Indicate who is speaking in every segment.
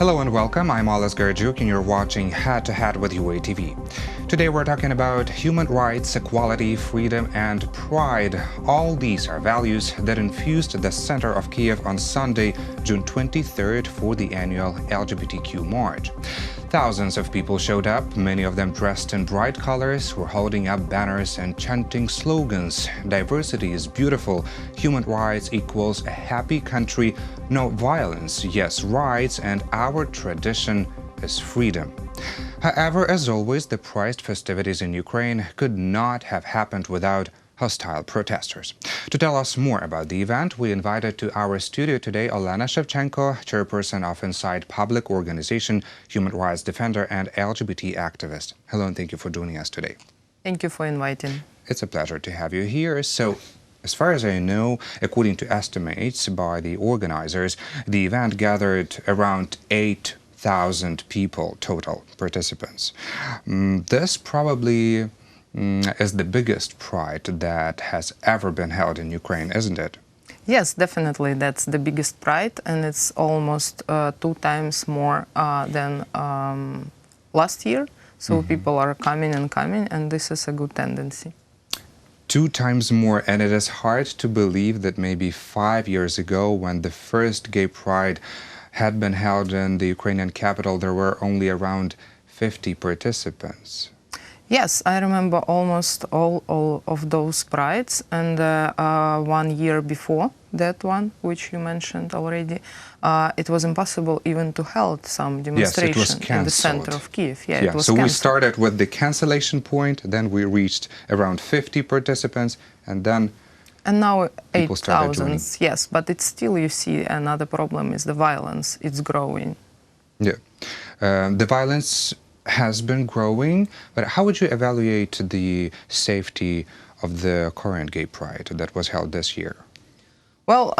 Speaker 1: Hello and welcome, I'm Oles Garjuk and you're watching Head to Head with UATV. Today we're talking about human rights, equality, freedom and pride. All these are values that infused the center of Kyiv on Sunday, June 23rd for the annual LGBTQ March. Thousands of people showed up, many of them dressed in bright colors, were holding up banners and chanting slogans. Diversity is beautiful, human rights equals a happy country, no violence, yes rights, and our tradition is freedom. However, as always, the prized festivities in Ukraine could not have happened without hostile protesters. To tell us more about the event, we invited to our studio today Olena Shevchenko, Chairperson of Insight public organization, human rights defender and LGBT activist. Hello and thank you for joining us today.
Speaker 2: Thank you for inviting.
Speaker 1: It's a pleasure to have you here. So, as far as I know, according to estimates by the organizers, the event gathered around 8,000 people total participants. This probably is the biggest pride that has ever been held in Ukraine, isn't it?
Speaker 2: Yes, definitely. That's the biggest pride, and it's almost 2 times more than last year. So people are coming, and this is a good tendency.
Speaker 1: 2 times more, and it is hard to believe that maybe 5 years ago, when the first gay pride had been held in the Ukrainian capital, there were only around 50 participants.
Speaker 2: Yes, I remember almost all of those prides, and 1 year before that one, which you mentioned already, it was impossible even to hold some demonstration in the center of Kyiv.
Speaker 1: Yeah, it was so canceled. We started with the cancellation point, then we reached around 50 participants, and then
Speaker 2: and now 8,000, yes, but it's still, you see, another problem is the violence. It's growing.
Speaker 1: Yeah, the violence has been growing, but how would you evaluate the safety of the current gay pride that was held this year?
Speaker 2: Well,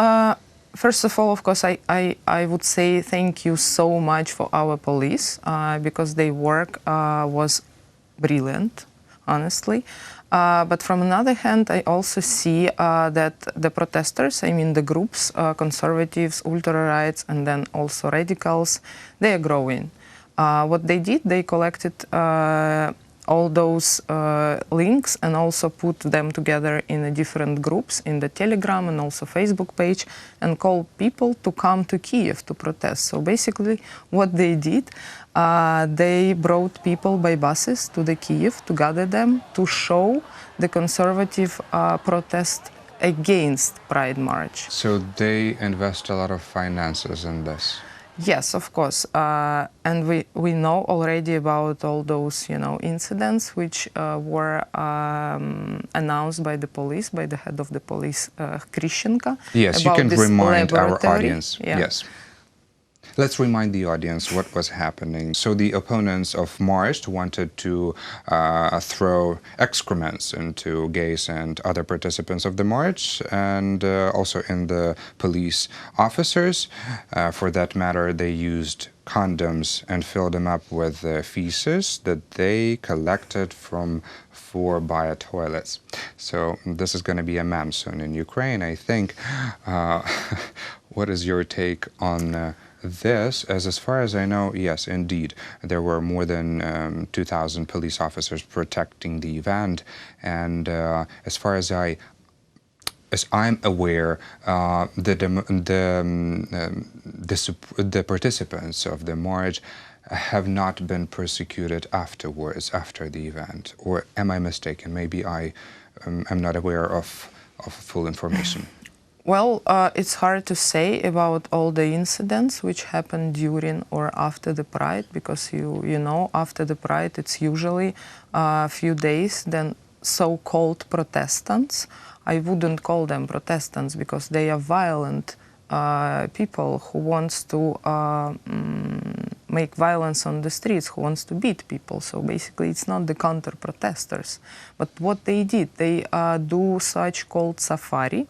Speaker 2: first of all, of course, I would say thank you so much for our police, because their work was brilliant, honestly. But from another hand, I also see that the protesters, I mean the groups, conservatives, ultra-rights, and then also radicals, they are growing. What they did, they collected all those links and also put them together in different groups in the Telegram and also Facebook page and called people to come to Kyiv to protest. So basically what they did, they brought people by buses to the Kyiv to gather them to show the conservative protest against Pride March.
Speaker 1: So they invest a lot of finances in this?
Speaker 2: Yes, of course, and we know already about all those, incidents which were announced by the police, by the head of the police, Kryschenko.
Speaker 1: Yes, you can remind our audience.
Speaker 2: Yeah.
Speaker 1: Yes. Let's remind the audience what was happening. So the opponents of March wanted to throw excrements into gays and other participants of the march, and also in the police officers. For that matter, they used condoms and filled them up with feces that they collected from 4 bio-toilets. So this is going to be a meme soon in Ukraine, I think. What is your take on this? As far as I know, yes, indeed, there were more than 2,000 police officers protecting the event, and as far as I'm aware, the participants of the march have not been persecuted afterwards, after the event. Or am I mistaken? Maybe I am not aware of full information.
Speaker 2: Well, it's hard to say about all the incidents which happened during or after the Pride, because you know, after the Pride it's usually a few days, then so-called Protestants. I wouldn't call them Protestants because they are violent people who wants to make violence on the streets, who wants to beat people. So basically it's not the counter-protesters. But what they did, they do such called safari.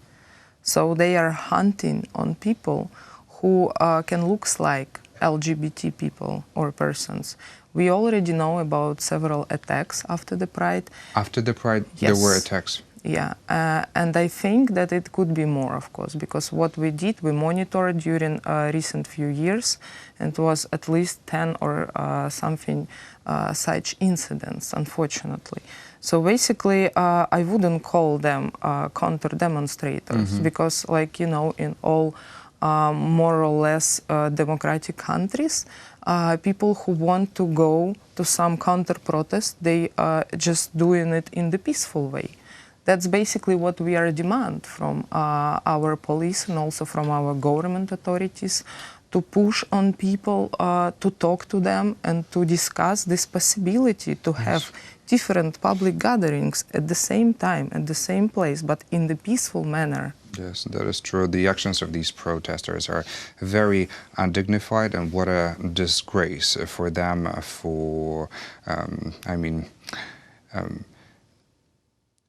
Speaker 2: So they are hunting on people who can look like LGBT people or persons. We already know about several attacks after the Pride.
Speaker 1: After the Pride,
Speaker 2: yes.
Speaker 1: There were attacks?
Speaker 2: Yeah, and I think that it could be more, of course, because what we did, we monitored during recent few years, and it was at least 10 or something such incidents, unfortunately. So basically, I wouldn't call them counter-demonstrators, because, like, you know, in all more or less democratic countries, people who want to go to some counter-protest, they are just doing it in the peaceful way. That's basically what we are demand from our police and also from our government authorities, to push on people, to talk to them and to discuss this possibility to have different public gatherings at the same time, at the same place, but in the peaceful manner.
Speaker 1: Yes, that is true. The actions of these protesters are very undignified, and what a disgrace for them, for,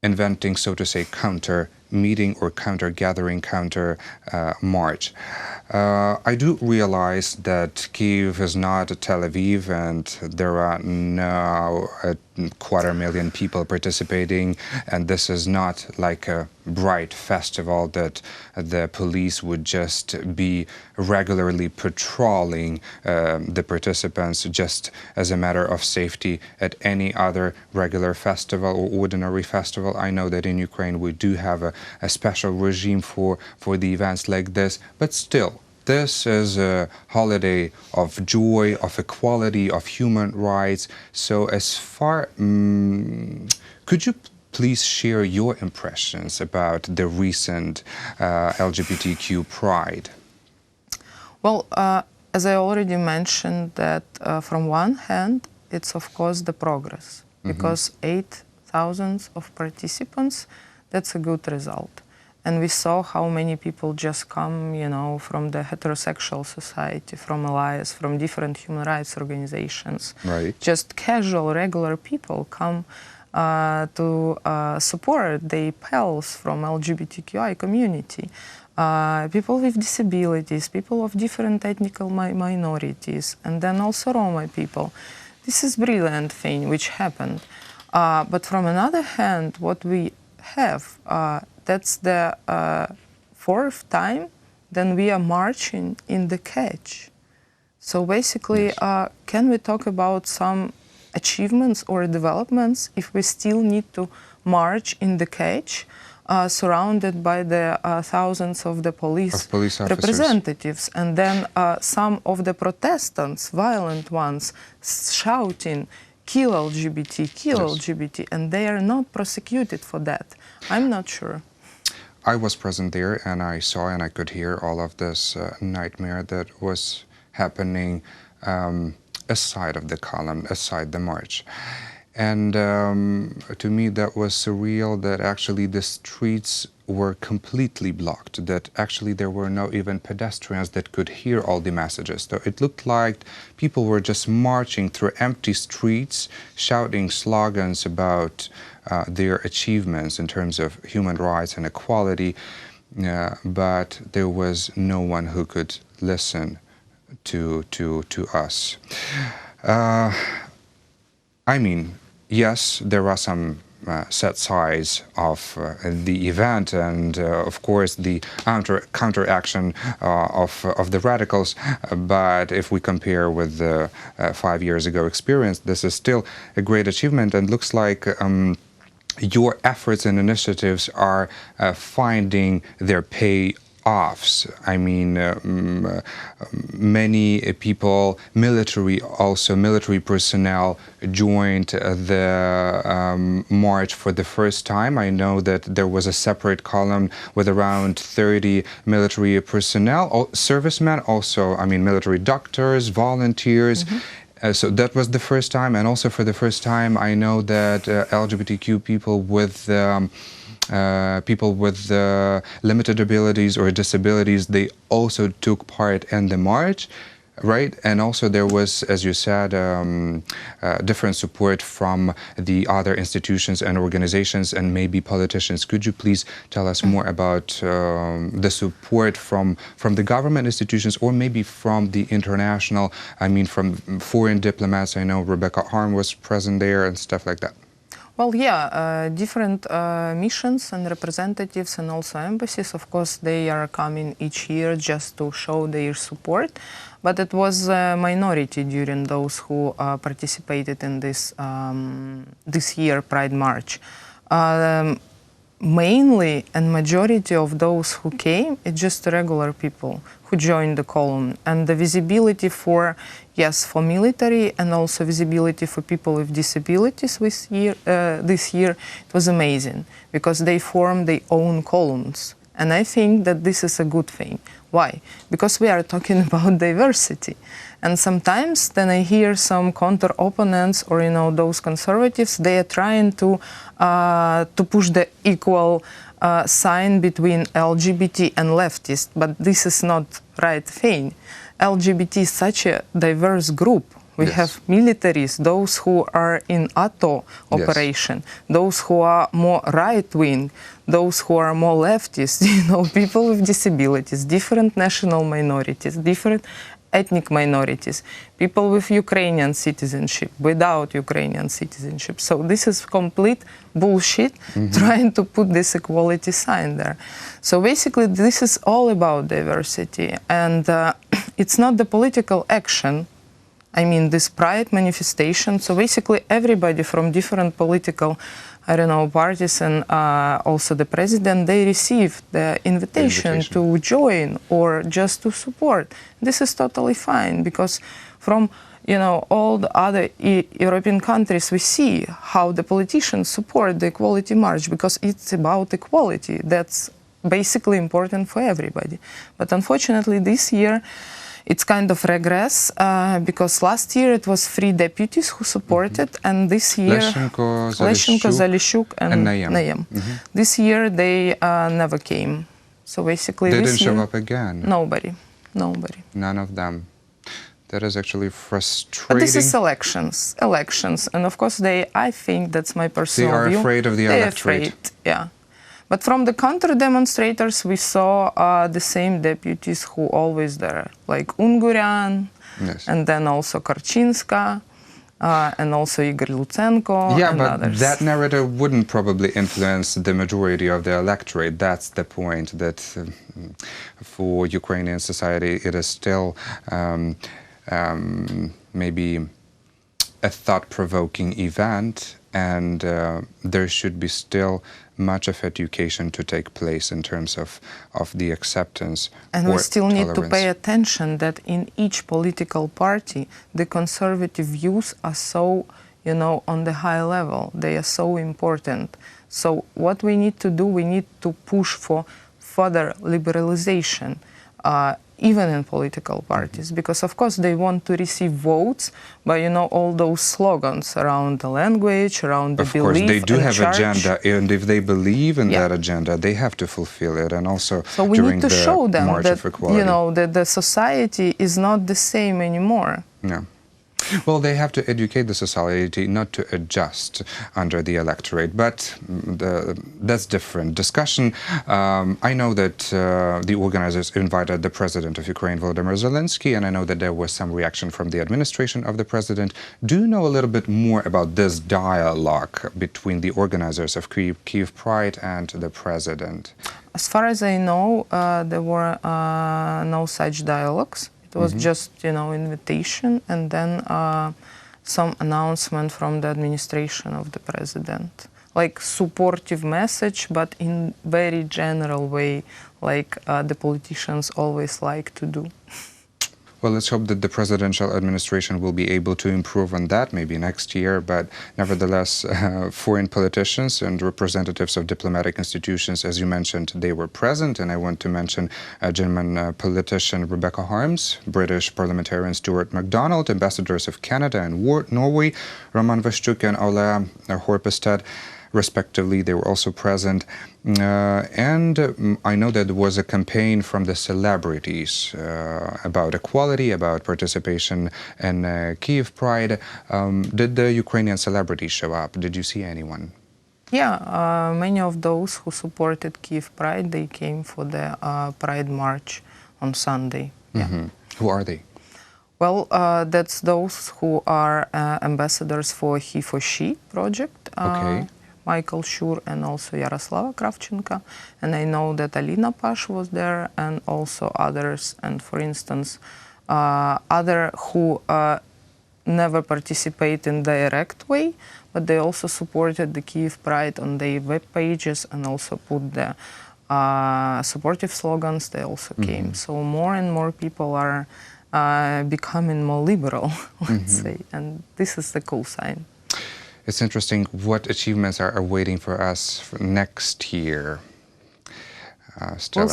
Speaker 1: inventing, so to say, counter meeting or counter gathering, counter march. I do realize that Kyiv is not Tel Aviv, and there are now 250,000 people participating, and this is not like a bright festival that the police would just be regularly patrolling the participants just as a matter of safety at any other regular festival or ordinary festival. I know that in Ukraine we do have a special regime for the events like this, but still, this is a holiday of joy, of equality, of human rights. So as far, could you please share your impressions about the recent LGBTQ Pride?
Speaker 2: Well, as I already mentioned, that from one hand, it's of course the progress, because 8,000 of participants, that's a good result. And we saw how many people just come, you know, from the heterosexual society, from allies, from different human rights organizations.
Speaker 1: Right.
Speaker 2: Just casual, regular people come to support the pals from LGBTQI community. People with disabilities, people of different ethnical minorities, and then also Roma people. This is brilliant thing which happened. But from another hand, what we have, that's the fourth time then we are marching in the catch. So basically, can we talk about some achievements or developments if we still need to march in the catch, surrounded by the thousands of the police representatives, and then some of the Protestants, violent ones, shouting, kill LGBT, kill LGBT, and they are not prosecuted for that? I'm not sure.
Speaker 1: I was present there, and I saw and I could hear all of this nightmare that was happening aside of the column, aside the march. And to me that was surreal, that actually the streets were completely blocked, that actually there were no even pedestrians that could hear all the messages. So it looked like people were just marching through empty streets, shouting slogans about their achievements in terms of human rights and equality, but there was no one who could listen to us. I mean, yes, there are some set sides of the event, and of course the counteraction of the radicals, but if we compare with the 5 years ago experience, this is still a great achievement, and looks like your efforts and initiatives are finding their payoffs. I mean, many people, military personnel joined the march for the first time. I know that there was a separate column with around 30 military personnel, servicemen, also, I mean, military doctors, volunteers. So that was the first time, and also for the first time, I know that LGBTQ people with limited abilities or disabilities, they also took part in the march, right? And also there was, as you said, different support from the other institutions and organizations and maybe politicians. Could you please tell us more about the support from the government institutions, or maybe from the international, I mean from foreign diplomats? I know Rebecca Harm was present there and stuff like that.
Speaker 2: Well, yeah, different missions and representatives and also embassies, of course, they are coming each year just to show their support. But it was a minority during those who participated in this year Pride March. Mainly and majority of those who came, it's just regular people who joined the column, and the visibility for military and also visibility for people with disabilities this year it was amazing because they formed their own columns, and I think that this is a good thing. Why? Because we are talking about diversity. And sometimes then I hear some counter opponents or those conservatives, they are trying to push the equal sign between LGBT and leftists, but this is not right thing. LGBT is such a diverse group. We have militaries, those who are in ATO operation, those who are more right-wing, those who are more leftist, people with disabilities, different national minorities, different ethnic minorities, people with Ukrainian citizenship, without Ukrainian citizenship. So this is complete bullshit, trying to put this equality sign there. So basically this is all about diversity, and it's not the political action. I mean, this pride manifestation, so basically everybody from different political, parties and also the president, they received the invitation to join or just to support. This is totally fine because from, all the other European countries, we see how the politicians support the Equality March because it's about equality. That's basically important for everybody. But unfortunately, this year, it's kind of regress because last year it was 3 deputies who supported, and this year
Speaker 1: Leshchenko,
Speaker 2: Zalishuk, and Nayem. This year they never came. So basically,
Speaker 1: they
Speaker 2: this
Speaker 1: didn't show up again.
Speaker 2: Nobody.
Speaker 1: None of them. That is actually frustrating.
Speaker 2: But this is elections, and of course I think that's my personal view.
Speaker 1: They are afraid of the electorate.
Speaker 2: They're afraid, yeah. But from the counter-demonstrators, we saw the same deputies who always there, like Ungurian, and then also Korchinska, and also Igor Lutsenko,
Speaker 1: yeah,
Speaker 2: and
Speaker 1: but
Speaker 2: others.
Speaker 1: That narrative wouldn't probably influence the majority of the electorate. That's the point, that for Ukrainian society, it is still maybe a thought-provoking event, and there should be still much of education to take place in terms of the acceptance
Speaker 2: and we still need to pay attention that in each political party the conservative views are so on the high level, they are so important. So what we need to do, we need to push for further liberalization even in political parties, because of course they want to receive votes by all those slogans around the language, around the belief.
Speaker 1: Of course, they do have
Speaker 2: church.
Speaker 1: agenda, and if they believe in that agenda, they have to fulfill it. And also,
Speaker 2: so we need to show them
Speaker 1: March
Speaker 2: that
Speaker 1: of Equality,
Speaker 2: that the society is not the same anymore.
Speaker 1: No. Well, they have to educate the society not to adjust under the electorate, but that's different discussion. I know that the organizers invited the president of Ukraine, Volodymyr Zelensky, and I know that there was some reaction from the administration of the president. Do you know a little bit more about this dialogue between the organizers of Kyiv Pride and the president?
Speaker 2: As far as I know, there were no such dialogues. It was just, invitation and then some announcement from the administration of the president. Like supportive message, but in very general way, like the politicians always like to do.
Speaker 1: Well, let's hope that the presidential administration will be able to improve on that maybe next year. But nevertheless, foreign politicians and representatives of diplomatic institutions, as you mentioned, they were present. And I want to mention German politician Rebecca Harms, British parliamentarian Stuart MacDonald, ambassadors of Canada and Norway, Roman Vasychuk and Ole Horpestad, respectively. They were also present. And I know that there was a campaign from the celebrities about equality, about participation in Kyiv Pride. Did the Ukrainian celebrities show up? Did you see anyone?
Speaker 2: Yeah, many of those who supported Kyiv Pride, they came for the Pride March on Sunday. Yeah.
Speaker 1: Who are they?
Speaker 2: Well, that's those who are ambassadors for He for She project.
Speaker 1: Okay.
Speaker 2: Michael Schur and also Yaroslava Kravchenko. And I know that Alina Pash was there and also others. And for instance, other who never participate in direct way, but they also supported the Kyiv Pride on their web pages and also put the supportive slogans. They also came. So more and more people are becoming more liberal, let's say. And this is the cool sign.
Speaker 1: It's interesting what achievements are waiting for us for next year. Still,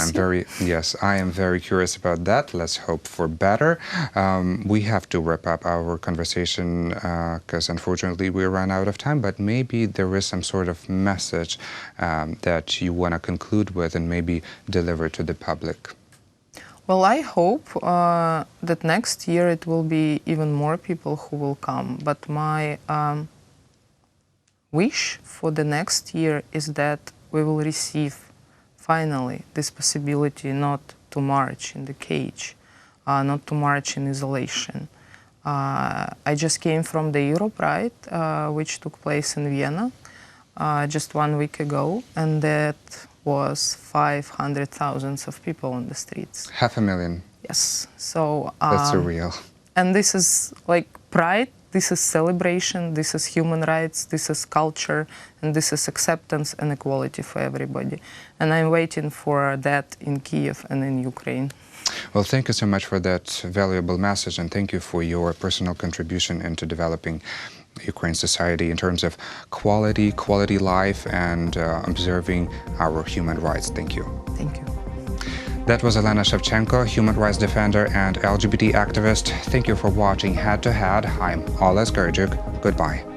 Speaker 1: I am very curious about that. Let's hope for better. We have to wrap up our conversation because unfortunately we ran out of time, but maybe there is some sort of message that you want to conclude with and maybe deliver to the public.
Speaker 2: Well, I hope that next year it will be even more people who will come. But my wish for the next year is that we will receive finally this possibility not to march in the cage, not to march in isolation. I just came from the Europride, which took place in Vienna just 1 week ago, and that was 500,000 of people on the streets. 500,000. Yes. So
Speaker 1: that's surreal.
Speaker 2: And this is like pride. This is celebration, this is human rights, this is culture, and this is acceptance and equality for everybody. And I'm waiting for that in Kyiv and in Ukraine.
Speaker 1: Well, thank you so much for that valuable message, and thank you for your personal contribution into developing Ukraine society in terms of quality life, and observing our human rights. Thank you.
Speaker 2: Thank you.
Speaker 1: That was Olena Shevchenko, human rights defender and LGBT activist. Thank you for watching Head to Head. I'm Olena Shevchenko. Goodbye.